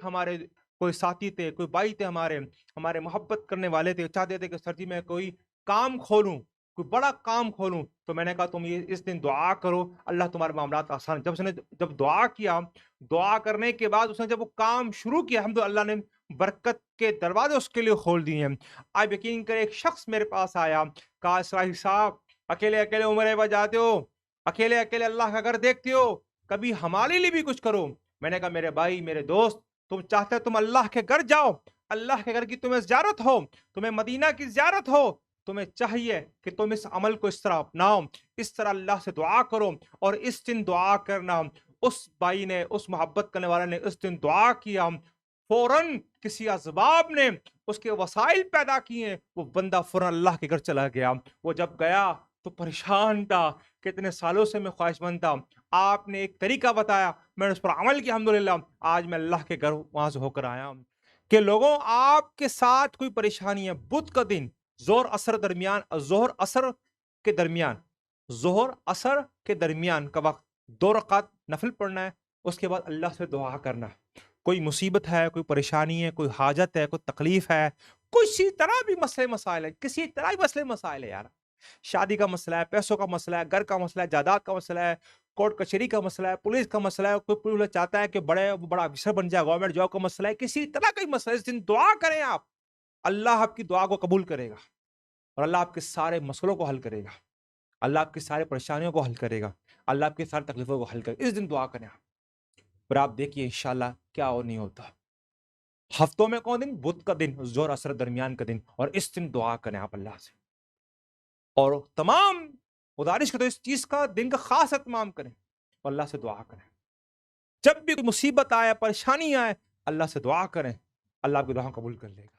ہمارے کوئی ساتھی تھے، کوئی بھائی تھے ہمارے، ہمارے محبت کرنے والے تھے، چاہتے تھے کہ سر جی میں کوئی کام کھولوں، کوئی بڑا کام کھولوں، تو میں نے کہا تم یہ اس دن دعا کرو، اللہ تمہارے معاملات آسان۔ جب اس نے جب دعا کیا، دعا کرنے کے بعد اس نے جب وہ کام شروع کیا، الحمد اللہ نے برکت کے دروازے اس کے لیے کھول دیے ہیں۔ آپ یقین کریں، ایک شخص میرے پاس آیا، کہا اسرائیل صاحب اکیلے اکیلے عمرے پر جاتے ہو، اکیلے اکیلے اللہ کا گھر دیکھتے ہو، کبھی ہمارے لیے بھی کچھ کرو۔ میں نے کہا میرے بھائی، میرے دوست، تم چاہتے تم اللہ کے گھر جاؤ، اللہ کے گھر کی تمہیں زیارت ہو، تمہیں مدینہ کی زیارت ہو، تمہیں چاہیے کہ تم اس عمل کو اس طرح اپناؤ، اس طرح اللہ سے دعا کرو۔ اور اس دن دعا کرنا، اس بھائی نے، اس محبت کرنے والے نے اس دن دعا کیا، فوراً کسی اسباب نے اس کے وسائل پیدا کیے، وہ بندہ فوراً اللہ کے گھر چلا گیا۔ وہ جب گیا تو پریشان تھا، کتنے سالوں سے میں خواہش مند تھا، آپ نے ایک طریقہ بتایا، میں نے اس پر عمل کیا، الحمدللہ آج میں اللہ کے گھر وہاں سے ہو کر آیا ہوں۔ کہ لوگوں، آپ کے ساتھ کوئی پریشانی ہے، بدھ کا دن ظہر اثر درمیان، ظہر اثر کے درمیان، ظہر اثر کے درمیان کا وقت 2 رکعت نفل پڑھنا ہے، اس کے بعد اللہ سے دعا کرنا ہے۔ کوئی مصیبت ہے، کوئی پریشانی ہے، کوئی حاجت ہے، کوئی تکلیف ہے، کسی طرح بھی مسئلے مسائل ہے، کسی طرح بھی مسئلے مسائل ہے یار، شادی کا مسئلہ ہے، پیسوں کا مسئلہ ہے، گھر کا مسئلہ ہے، جائیداد کا مسئلہ ہے، کورٹ کچہری کا مسئلہ ہے، پولیس کا مسئلہ ہے، کوئی پولیس چاہتا ہے کہ بڑا افسر بن جائے، گورنمنٹ جاب کا مسئلہ ہے، کسی طرح کا مسئلہ ہے، اس دن دعا کریں آپ، اللہ آپ کی دعا کو قبول کرے گا، اور اللہ آپ کے سارے مسئلوں کو حل کرے گا، اللہ آپ کی سارے پریشانیوں کو حل کرے گا، اللہ آپ کی ساری تکلیفوں کو حل کرے گا۔ اس دن دعا کریں آپ، پھر آپ دیکھیے انشاءاللہ کیا اور نہیں ہوتا۔ ہفتوں میں کون دن؟ بدھ کا دن، ظہر اثر درمیان کا دن، اور اس دن دعا کریں آپ اللہ سے، اور تمام گزارش کرتے اس چیز کا دن کا خاص اہتمام کریں اور اللہ سے دعا کریں۔ جب بھی کوئی مصیبت آئے، پریشانی آئے، اللہ سے دعا کریں، اللہ آپ کی دعا قبول کر لے گا۔